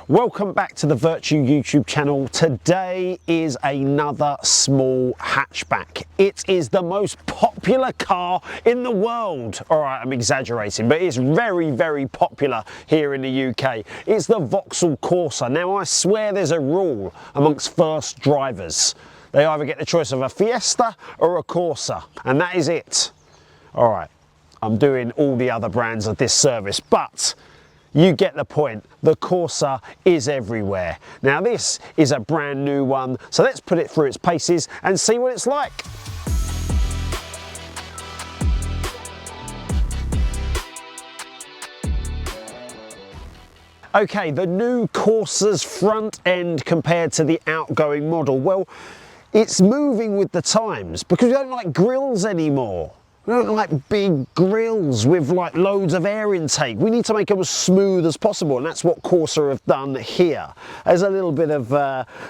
Welcome back to the Vertu YouTube channel. Today is another small hatchback. It is the most popular car in the world. All right, I'm exaggerating, but it's very, very popular here in the UK. It's the Vauxhall Corsa. Now, I swear there's a rule amongst first drivers. They either get the choice of a Fiesta or a Corsa, and that is it. All right, I'm doing all the other brands a disservice, but you get the point. The Corsa is everywhere. Now this is a brand new one, so let's put it through its paces and see what it's like. Okay, the new Corsa's front end compared to the outgoing model. Well, it's moving with the times because we don't like grills anymore. We don't like big grills with like loads of air intake. We need to make them as smooth as possible, and that's what Corsa have done here. There's a little bit of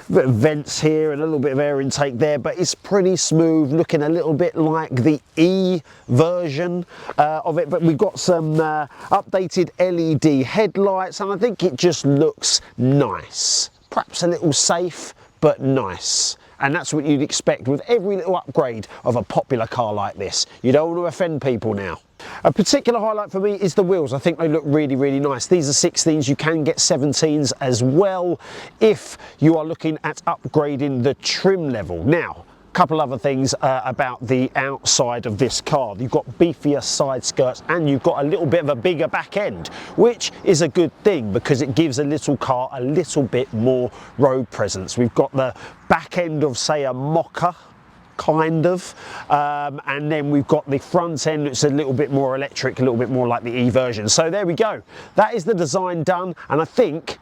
vents here and a little bit of air intake there, but it's pretty smooth, looking a little bit like the E version of it. But we've got some updated LED headlights, and I think it just looks nice. Perhaps a little safe, but nice. And that's what you'd expect with every little upgrade of a popular car like this. You don't want to offend people now. A particular highlight for me is the wheels. I think they look really, really nice. These are 16s, you can get 17s as well if you are looking at upgrading the trim level. Now, couple other things about the outside of this car. You've got beefier side skirts and you've got a little bit of a bigger back end, which is a good thing because it gives a little car a little bit more road presence. We've got the back end of, say, a Mocha, kind of, and then we've got the front end that's a little bit more electric, a little bit more like the E version. So there we go. That is the design done, and I think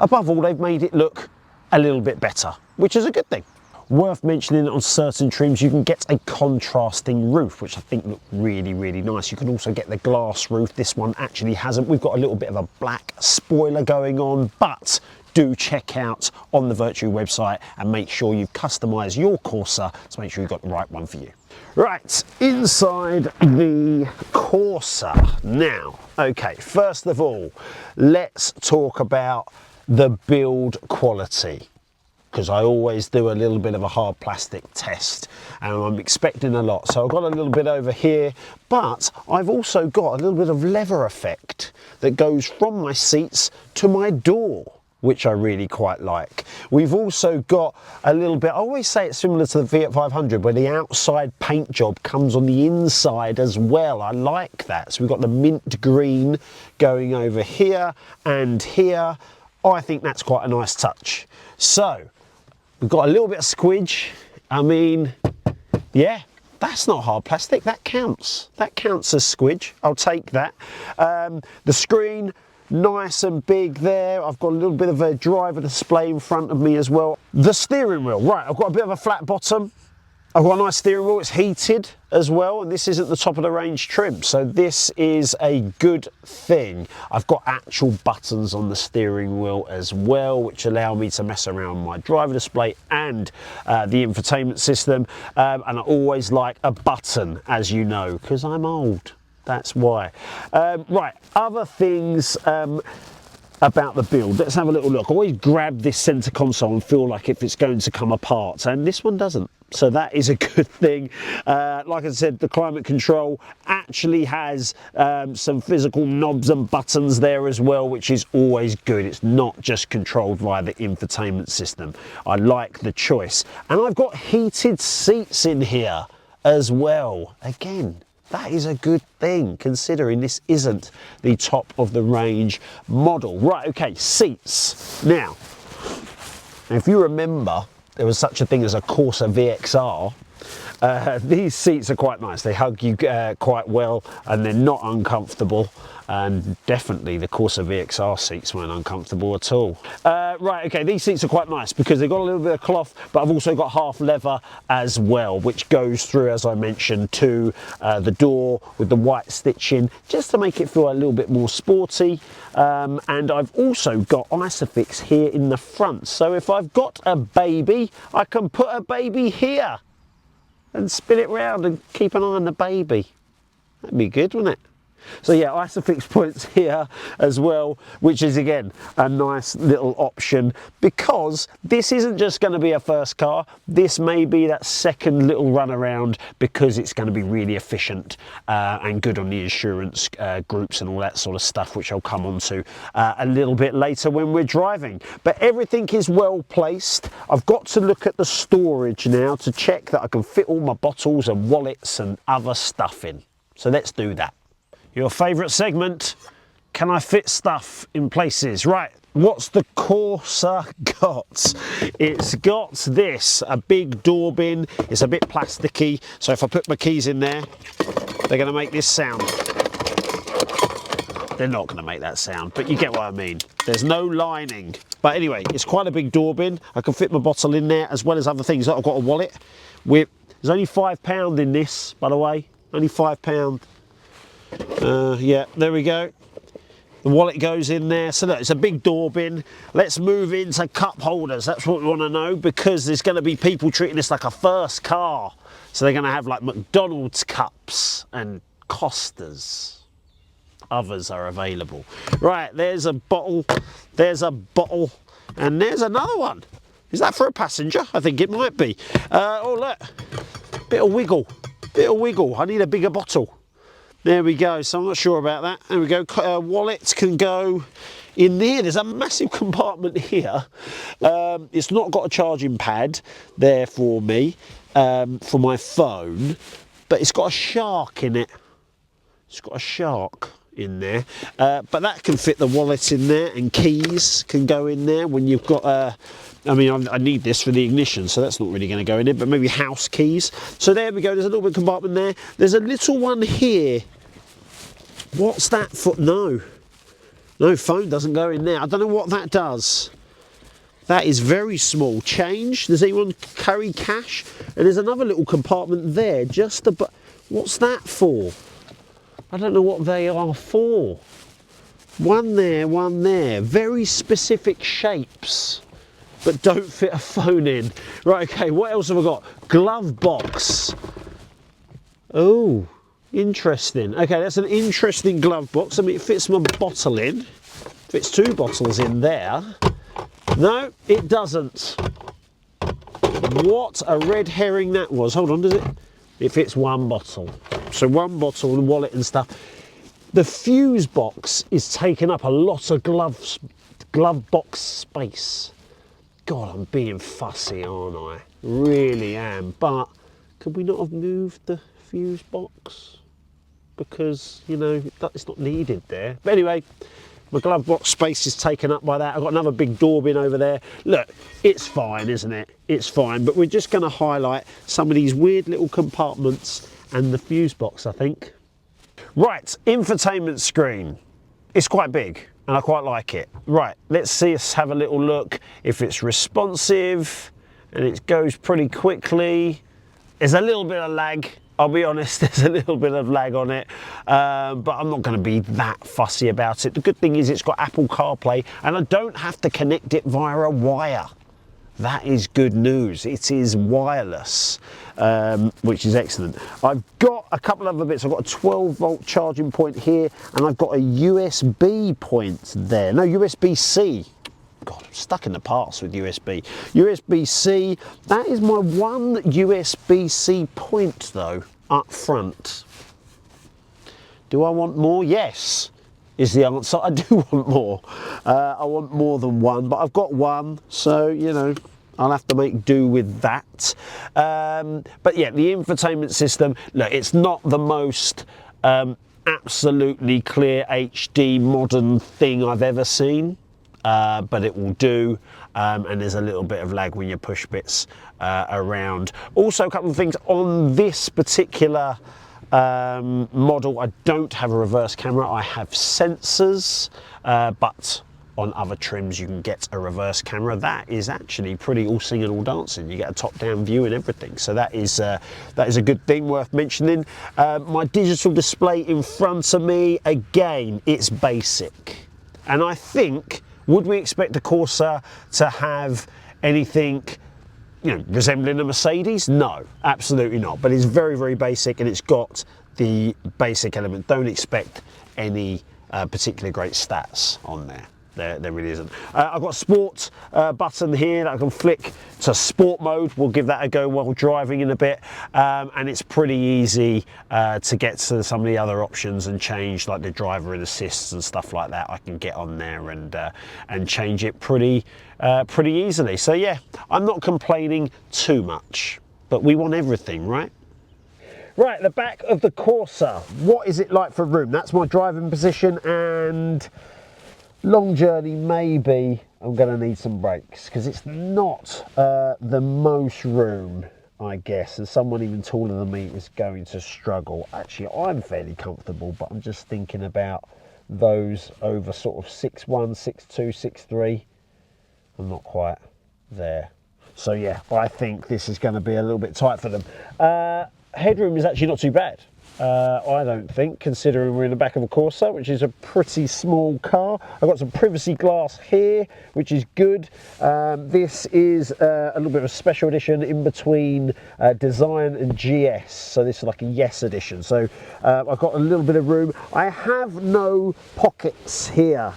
above all they've made it look a little bit better, which is a good thing. Worth mentioning that on certain trims you can get a contrasting roof, which I think look really, really nice. You can also get the glass roof. This one actually hasn't. We've got a little bit of a black spoiler going on, but do check out on the Vertu website and make sure you customise your Corsa to make sure you've got the right one for you. Right, inside the Corsa now. Okay, first of all, let's talk about the build quality, because I always do a little bit of a hard plastic test and I'm expecting a lot. So I've got a little bit over here, but I've also got a little bit of leather effect that goes from my seats to my door, which I really quite like. We've also got a little bit, I always say it's similar to the Fiat 500 where the outside paint job comes on the inside as well. I like that. So we've got the mint green going over here and here. Oh, I think that's quite a nice touch. So we've got a little bit of squidge. I mean, yeah, that's not hard plastic. That counts. That counts as squidge. I'll take that. The screen, nice and big there. I've got a little bit of a driver display in front of me as well. The steering wheel, right, I've got a bit of a flat bottom. I've got a nice steering wheel, it's heated as well, and this isn't the top of the range trim, so this is a good thing. I've got actual buttons on the steering wheel as well, which allow me to mess around with my driver display and the infotainment system, and I always like a button, as you know, because I'm old, that's why. Right, other things about the build, let's have a little look. I always grab this centre console and feel like if it's going to come apart, and this one doesn't. So that is a good thing. Like I said, the climate control actually has some physical knobs and buttons there as well, which is always good. It's not just controlled via the infotainment system. I like the choice. And I've got heated seats in here as well. Again, that is a good thing, considering this isn't the top of the range model. Right, okay, seats. Now, if you remember, there was such a thing as a Corsa VXR. These seats are quite nice. They hug you quite well and they're not uncomfortable. And definitely the Corsa VXR seats weren't uncomfortable at all. Right, okay, these seats are quite nice because they've got a little bit of cloth, but I've also got half leather as well, which goes through, as I mentioned, to the door with the white stitching, just to make it feel a little bit more sporty. And I've also got Isofix here in the front. So if I've got a baby, I can put a baby here and spin it round and keep an eye on the baby. That'd be good, wouldn't it? So yeah, ISOFIX points here as well, which is again a nice little option, because this isn't just going to be a first car, this may be that second little run around, because it's going to be really efficient and good on the insurance groups and all that sort of stuff, which I'll come on to a little bit later when we're driving. But everything is well placed. I've got to look at the storage now to check that I can fit all my bottles and wallets and other stuff in. So let's do that. Your favourite segment, can I fit stuff in places? Right, what's the Corsa got? It's got this, a big door bin. It's a bit plasticky, so if I put my keys in there, they're going to make this sound. They're not going to make that sound, but you get what I mean. There's no lining. But anyway, it's quite a big door bin. I can fit my bottle in there, as well as other things. I've got a wallet. There's only £5 in this, by the way. Only £5. Yeah, there we go. The wallet goes in there. So look, it's a big door bin. Let's move into cup holders. That's what we want to know, because there's going to be people treating this like a first car. So they're going to have like McDonald's cups and Costas. Others are available. Right, there's a bottle, and there's another one. Is that for a passenger? I think it might be. Oh look, bit of wiggle. I need a bigger bottle. There we go, so I'm not sure about that. There we go, wallets can go in there. There's a massive compartment here. It's not got a charging pad there for me, for my phone, but it's got a shark in it. It's got a shark in there, but that can fit the wallet in there, and keys can go in there when you've got I mean, I need this for the ignition, so that's not really going to go in it, but maybe house keys. So there we go, there's a little bit of compartment there. There's a little one here. What's that for? No, phone doesn't go in there. I don't know what that does. That is very small. Change, does anyone carry cash? And there's another little compartment there, just about. What's that for? I don't know what they are for. One there. Very specific shapes, but don't fit a phone in. Right, okay, what else have I got? Glove box. Oh, interesting. Okay, that's an interesting glove box. I mean, it fits my bottle in. Fits 2 bottles in there. No, it doesn't. What a red herring that was. Hold on, does it? It fits 1 bottle. So 1 bottle and wallet and stuff. The fuse box is taking up a lot of glove box space. God, I'm being fussy, aren't I? Really am. But could we not have moved the fuse box? Because, you know, it's not needed there. But anyway, my glove box space is taken up by that. I've got another big door bin over there. Look, it's fine, isn't it? It's fine. But we're just going to highlight some of these weird little compartments and the fuse box, I think. Right, infotainment screen. It's quite big and I quite like it. Right, let's see us have a little look if it's responsive, and it goes pretty quickly. There's a little bit of lag. I'll be honest, there's a little bit of lag on it, but I'm not going to be that fussy about it. The good thing is it's got Apple CarPlay and I don't have to connect it via a wire. That is good news. It is wireless, which is excellent. I've got a couple other bits. I've got a 12-volt charging point here, and I've got a USB point there. No, USB-C. God, I'm stuck in the past with USB. USB-C, that is my one USB-C point though, up front. Do I want more? Yes, is the answer. I do want more. I want more than one, but I've got one, so, you know, I'll have to make do with that. But yeah, the infotainment system, look, it's not the most absolutely clear HD modern thing I've ever seen. But it will do, and there's a little bit of lag when you push bits around. Also, a couple of things on this particular model. I don't have a reverse camera. I have sensors, but on other trims you can get a reverse camera. That is actually pretty all singing, all dancing. You get a top-down view and everything, so that is a good thing worth mentioning. My digital display in front of me, again, it's basic, and I think, would we expect the Corsa to have anything, you know, resembling a Mercedes? No, absolutely not. But it's very, very basic, and it's got the basic element. Don't expect any particularly great stats on there. There really isn't. I've got a sport button here that I can flick to sport mode. We'll give that a go while and in a bit. And it's pretty easy to get to some of the other options and change, like the driver and assists and stuff like that. I can get on there and change it pretty easily. So yeah, I'm not complaining too much, but we want everything, right? Right, the back of the Corsa. What is it like for room? That's my driving position, and long journey, maybe I'm going to need some brakes because it's not the most room, I guess, and someone even taller than me is going to struggle. Actually, I'm fairly comfortable, but I'm just thinking about those over sort of 6'1", 6'2", 6'3". I'm not quite there. So yeah, I think this is going to be a little bit tight for them. Headroom is actually not too bad. I don't think, considering we're in the back of a Corsa, which is a pretty small car. I've got some privacy glass here, which is good. This is a little bit of a special edition in between Design and GS. So this is like a Yes edition. So I've got a little bit of room. I have no pockets here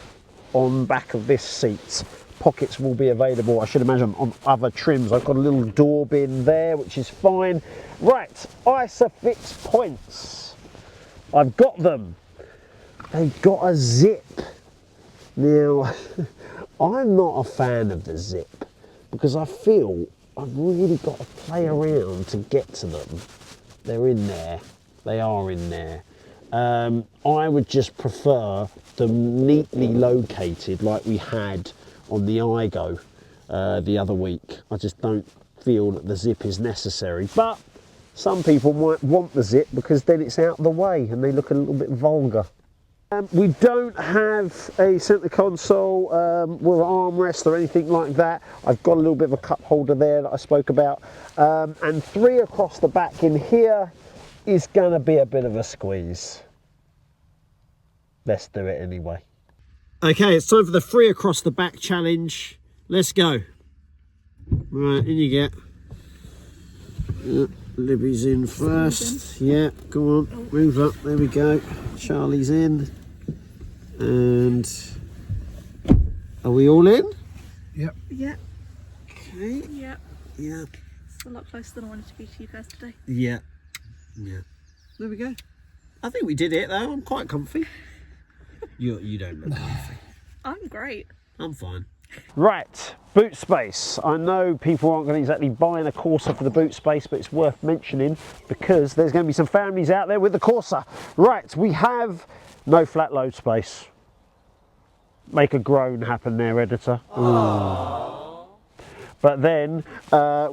on back of this seat. Pockets will be available, I should imagine, on other trims. I've got a little door bin there, which is fine. Right, Isofix points. I've got them. They've got a zip. Now, I'm not a fan of the zip because I feel I've really got to play around to get to them. They're in there. They are in there. I would just prefer them neatly located like we had on the Igo the other week. I just don't feel that the zip is necessary, but some people might want the zip because then it's out of the way and they look a little bit vulgar. We don't have a centre console with an armrest or anything like that. I've got a little bit of a cup holder there that I spoke about, and 3 across the back in here is going to be a bit of a squeeze. Let's do it anyway. Okay, it's time for the 3 across the back challenge. Let's go. Right, in you get. Libby's in first. Yeah, go on, move up. There we go. Charlie's in. And are we all in? Yep. Yep. Okay. Yep. Yeah. It's a lot closer than I wanted to be to you guys today. Yeah. Yeah. There we go. I think we did it though. I'm quite comfy. You don't look comfy. I'm great. I'm fine. Right, boot space. I know people aren't going to exactly buy a Corsa for the boot space, but it's worth mentioning because there's going to be some families out there with the Corsa. Right, we have no flat load space. Make a groan happen there, editor. But then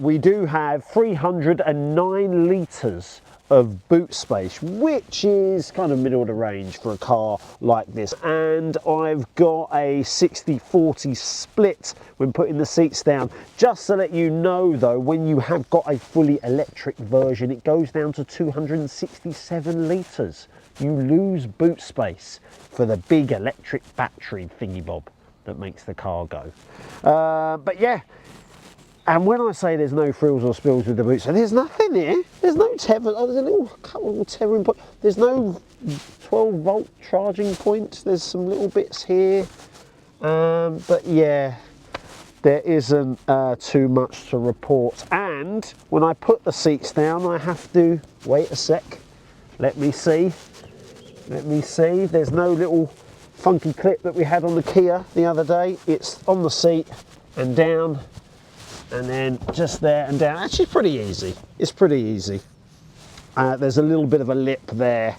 we do have 309 litres of boot space, which is kind of middle of the range for a car like this. And I've got a 60-40 split when putting the seats down. Just to let you know though, when you have got a fully electric version, it goes down to 267 litres. You lose boot space for the big electric battery thingy bob that makes the car go. But yeah. And when I say there's no frills or spills with the boot, so there's nothing here. There's no tether. Oh, there's a couple of tethering points. There's no 12-volt charging points. There's some little bits here. But yeah, there isn't too much to report. And when I put the seats down, I have to wait a sec. Let me see. Let me see. There's no little funky clip that we had on the Kia the other day. It's on the seat and down. And then just there and down. Actually pretty easy. It's pretty easy. There's a little bit of a lip there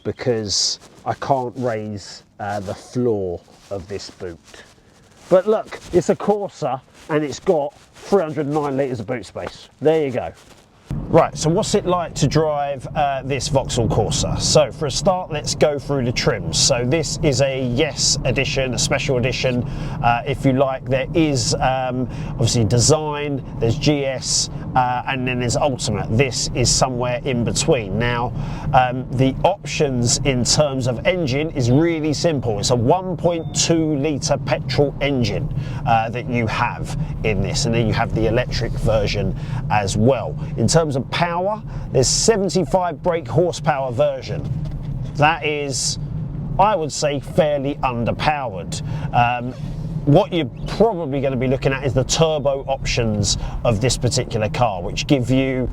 because I can't raise the floor of this boot. But look, it's a Corsa and it's got 309 litres of boot space. There you go. Right, so what's it like to drive this Vauxhall Corsa? So for a start, let's go through the trims. So this is a Yes edition, a special edition, if you like. There is obviously Design, there's GS, and then there's Ultimate. This is somewhere in between. Now, the options in terms of engine is really simple. It's a 1.2 litre petrol engine that you have in this, and then you have the electric version as well. In terms of power, there's 75 brake horsepower version. That is, I would say, fairly underpowered. What you're probably going to be looking at is the turbo options of this particular car, which give you,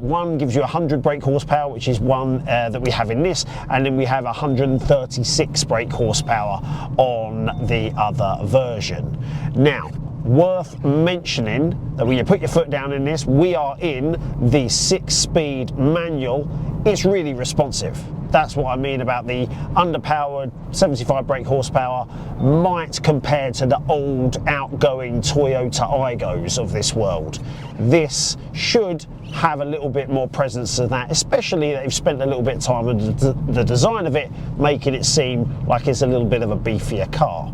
one gives you 100 brake horsepower, which is one that we have in this, and then we have 136 brake horsepower on the other version. Now, worth mentioning that when you put your foot down in this, we are in the 6-speed manual. It's really responsive. That's what I mean about the underpowered 75 brake horsepower might compare to the old outgoing Toyota Aigos of this world. This should have a little bit more presence than that, especially that they've spent a little bit of time on the design of it, making it seem like it's a little bit of a beefier car.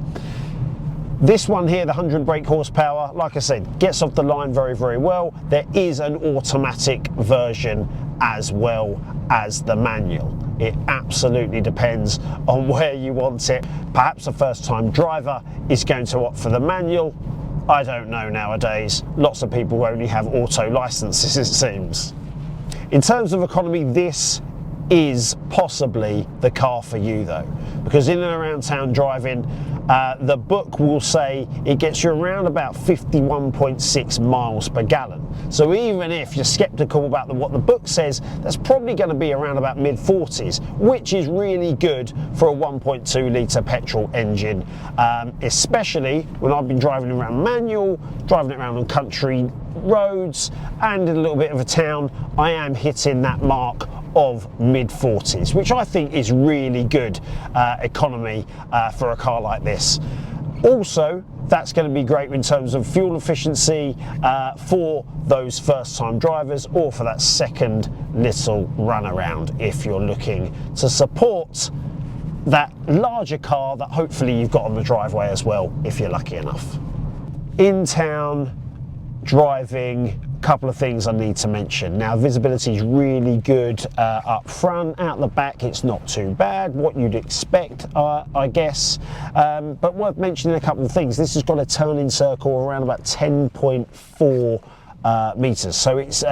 This one here, the 100 brake horsepower, like I said, gets off the line very, very well. There is an automatic version as well as the manual. It absolutely depends on where you want it. Perhaps a first-time driver is going to opt for the manual. I don't know nowadays. Lots of people only have auto licenses, it seems. In terms of economy, this is possibly the car for you though, because in and around town driving, the book will say it gets you around about 51.6 miles per gallon. So even if you're skeptical about what the book says, that's probably going to be around about mid-40s, which is really good for a 1.2 litre petrol engine, especially when I've been driving around manual, driving around on country roads and in a little bit of a town. I am hitting that mark of mid-40s, which I think is really good economy for a car like this. Also, that's going to be great in terms of fuel efficiency for those first-time drivers, or for that second little run around if you're looking to support that larger car that hopefully you've got on the driveway as well, if you're lucky enough. In town driving, a couple of things I need to mention. Now, visibility is really good up front. Out the back it's not too bad, what you'd expect, I guess, but worth mentioning a couple of things. This has got a turning circle around about 10.4 meters, so it's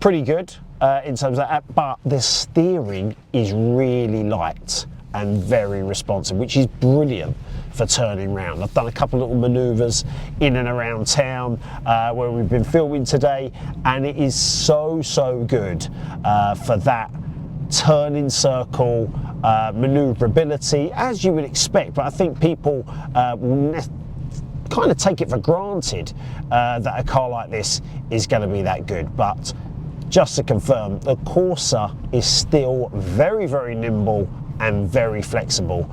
pretty good in terms of that, but the steering is really light and very responsive, which is brilliant for turning round. I've done a couple of little manoeuvres in and around town where we've been filming today, and it is so good for that turning circle manoeuvrability, as you would expect. But I think people kind of take it for granted that a car like this is going to be that good. But just to confirm, the Corsa is still very nimble and very flexible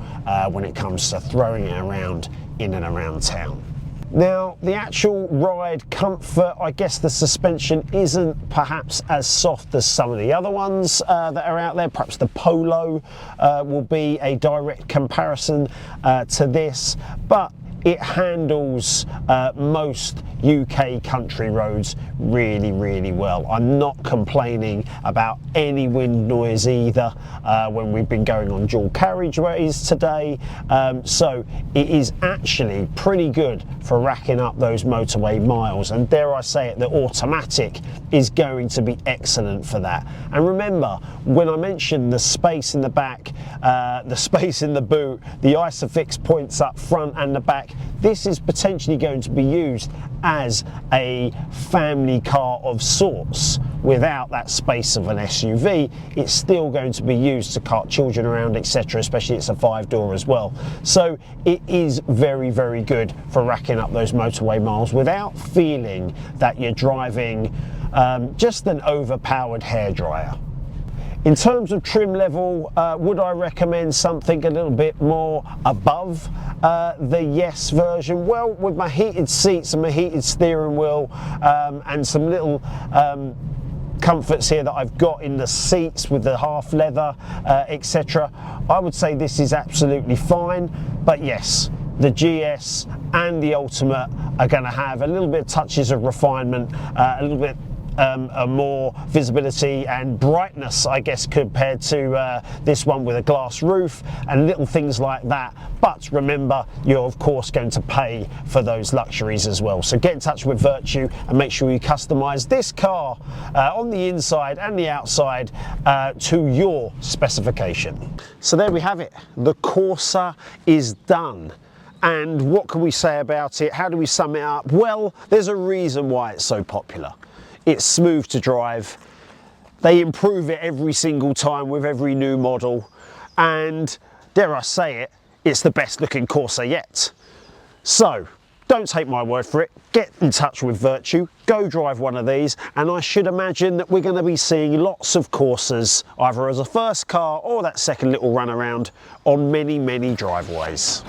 when it comes to throwing it around in and around town. Now, the actual ride comfort, I guess the suspension isn't perhaps as soft as some of the other ones that are out there. Perhaps the Polo will be a direct comparison to this, but it handles most UK country roads really well. I'm not complaining about any wind noise either when we've been going on dual carriageways today, so it is actually pretty good for racking up those motorway miles, and dare I say it, the automatic is going to be excellent for that. And remember, when I mentioned the space in the back, the space in the boot, the ISOFIX points up front and the back, this is potentially going to be used as a family car of sorts. Without that space of an SUV, it's still going to be used to cart children around, etc., especially it's a 5-door as well. So it is very good for racking up those motorway miles without feeling that you're driving just an overpowered hairdryer. In terms of trim level, would I recommend something a little bit more above the Yes version? Well, with my heated seats and my heated steering wheel and some little comforts here that I've got in the seats with the half leather, etc., I would say this is absolutely fine. But yes, the GS and the Ultimate are going to have a little bit of touches of refinement, a little bit a more visibility and brightness, I guess, compared to this one with a glass roof and little things like that. But remember, you're of course going to pay for those luxuries as well. So get in touch with Vertu and make sure you customise this car on the inside and the outside to your specification. So there we have it. The Corsa is done. And what can we say about it? How do we sum it up? Well, there's a reason why it's so popular. It's smooth to drive. They improve it every single time with every new model. And dare I say it, it's the best looking Corsa yet. So don't take my word for it. Get in touch with Vertu, go drive one of these, and I should imagine that we're going to be seeing lots of Corsas, either as a first car or that second little run around, on many, many driveways.